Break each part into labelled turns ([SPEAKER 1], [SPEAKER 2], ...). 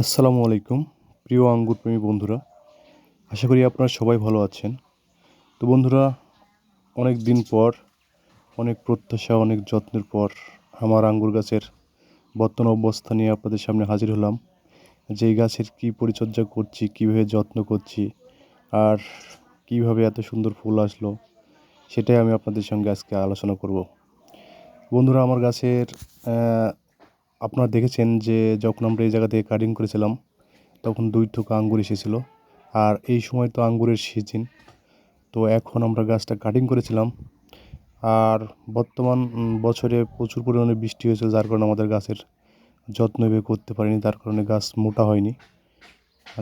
[SPEAKER 1] আসসালামু আলাইকুম প্রিয় আঙ্গুর প্রেমী বন্ধুরা, আশা করি আপনারা সবাই ভালো আছেন। তো বন্ধুরা, অনেক দিন পর, অনেক প্রত্যাশা, অনেক যত্নের পর আমার আঙ্গুর গাছের বর্তমান অবস্থা নিয়ে আপনাদের সামনে হাজির হলাম। যেই গাছের কী পরিচর্যা করছি, কীভাবে যত্ন করছি, আর কীভাবে এত সুন্দর ফুল আসলো, সেটাই আমি আপনাদের সঙ্গে আজকে আলোচনা করব। বন্ধুরা, আমার গাছের আপনারা দেখেছেন যে যখন আমরা এই জায়গা থেকে কাটিং করেছিলাম তখন 2 থোকা আঙ্গুর এসেছিল। আর এই সময় তো আঙ্গুরের সিজন। তো এখন আমরা গাছটা কাটিং করেছিলাম, আর বর্তমান বছরে প্রচুর পরিমাণে বৃষ্টি হয়েছিল, যার কারণে আমাদের গাছের যত্ন এভাবে করতে পারিনি, তার কারণে গাছ মোটা হয়নি।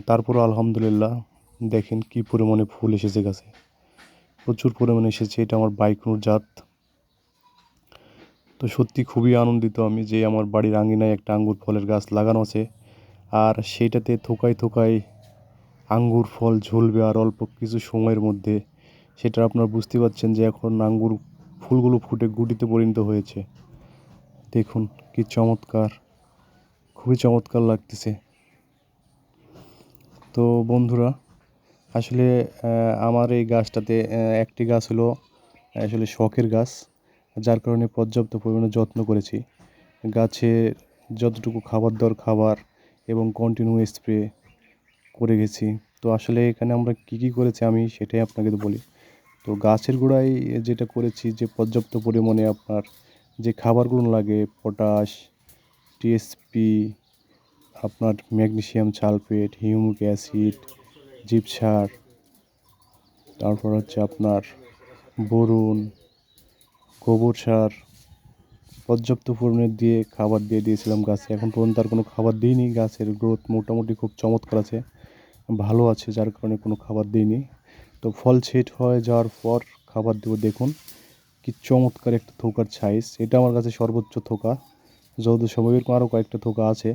[SPEAKER 1] তারপরও আলহামদুলিল্লাহ দেখেন কী পরিমাণে ফুল এসেছে গাছে, প্রচুর পরিমাণে এসেছে। এটা আমার বাইকুনুর জাত। তো সত্যি খুবই আনন্দিত আমি যে আমার বাড়ির আঙিনায় একটা আঙ্গুর ফলের গাছ লাগানো আছে, আর সেইটাতে থোকায় থোকায় আঙ্গুর ফল ঝুলবে আর অল্প কিছু সময়ের মধ্যে। সেটা আপনারা বুঝতে পারছেন যে এখন আঙ্গুর ফুলগুলো ফুটে গুটিতে পরিণত হয়েছে। দেখুন কি চমৎকার, খুবই চমৎকার লাগতেছে। তো বন্ধুরা, আসলে আমার এই গাছটাতে একটি গাছ হলো আসলে শখের গাছ, যার কারণে পর্যাপ্ত পরিমাণে যত্ন করেছি। গাছে যতটুকু খাবার দরকার খাবার এবং কন্টিনিউ স্প্রে করে গেছি। তো আসলে এখানে আমরা কী করেছি আমি সেটাই আপনাকে বলি। তো গাছের গোড়ায় যেটা করেছি, যে পর্যাপ্ত পরিমাণে আপনার যে খাবারগুলো লাগে, পটাশ, টিএসপি, আপনার ম্যাগনেসিয়াম সালফেট, হিউমিক অ্যাসিড, জীবসার, তারপর হচ্ছে আপনার বোরন, গোবর সার পর্যাপ্ত পরিমাণে দিয়ে খাবার দিয়েছিলাম গাছে। এখন পর্যন্ত আর কোনো খাবার দিইনি। গাছের গ্রোথ মোটামুটি খুব চমৎকার আছে, ভালো আছে, যার কারণে কোনো খাবার দিইনি। তো ফল সেট হয়ে যাওয়ার পর খাবার দেবো। দেখুন কি চমৎকার একটা থোকার সাইজ, এটা আমার কাছে সর্বোচ্চ থোকা। যতদূর সম্ভব এরকম আরও কয়েকটা থোকা আছে,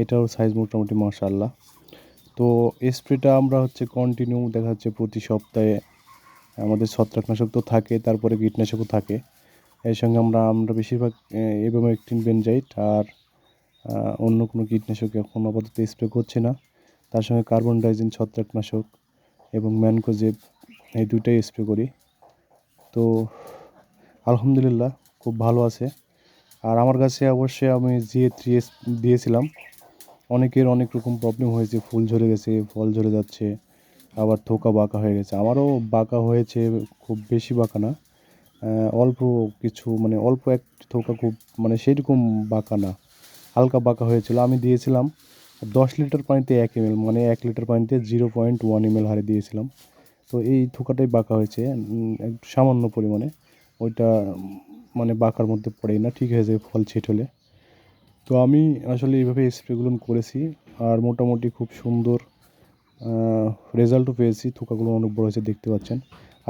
[SPEAKER 1] এটাও সাইজ মোটামুটি মাশাআল্লাহ। তো স্প্রেটা আমরা হচ্ছে কন্টিনিউ দেখা যাচ্ছে প্রতি সপ্তাহে আমাদের ছত্রাকনাশক তো থাকে, তারপরে কীটনাশকও থাকে। এর সঙ্গে আমরা বেশিরভাগ ইবোমেকটিন বেনজাইট আর অন্য কোনো কীটনাশক এখন আপাতত স্প্রে করছি না। তার সঙ্গে কার্বন ডাইজিন ছত্রাকনাশক এবং ম্যানকোজেব, এই দুইটাই স্প্রে করি। তো আলহামদুলিল্লাহ খুব ভালো আছে। আর আমার কাছে অবশ্যই আমি GA3S দিয়েছিলাম। অনেকের অনেক রকম প্রবলেম হয়েছে, ফুল ঝরে গেছে, ফল ঝরে যাচ্ছে, আবার থোকা বাঁকা হয়ে গেছে। আমারও বাঁকা হয়েছে, খুব বেশি বাঁকা না, অল্প কিছু, মানে অল্প একটি থোকা, খুব মানে সেরকম বাঁকা না, হালকা বাঁকা হয়েছিল। আমি দিয়েছিলাম 10 লিটার পানিতে 1 ml, মানে 1 লিটার পানিতে 0.1 ml হারে দিয়েছিলাম। তো এই থোকাটাই বাঁকা হয়েছে একটু সামান্য পরিমাণে, ওইটা মানে বাঁকার মধ্যে পড়েই না, ঠিক হয়ে যায় ফল ছেট হলে। তো আমি আসলে এইভাবে স্প্রেগুলো করেছি, আর মোটামুটি খুব সুন্দর রেজাল্টও পেয়েছি। থোকাগুলো অনেক বড় হয়েছে দেখতে পাচ্ছেন।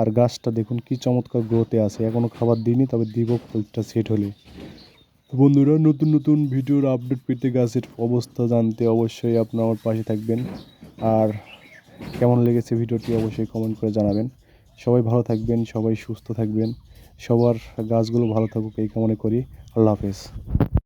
[SPEAKER 1] আর গাছটা দেখুন কি চমৎকার গ্রোথে আছে, এখনও খাবার দিইনি, তবে দিব ফুলটা সেট হলে। বন্ধুরা, নতুন নতুন ভিডিওর আপডেট পেতে, গাছের অবস্থা জানতে অবশ্যই আপনার আমার পাশে থাকবেন। আর কেমন লেগেছে ভিডিওটি অবশ্যই কমেন্ট করে জানাবেন। সবাই ভালো থাকবেন, সবাই সুস্থ থাকবেন, সবার গাছগুলো ভালো থাকুক এই কামনা করি। আল্লাহ হাফেজ।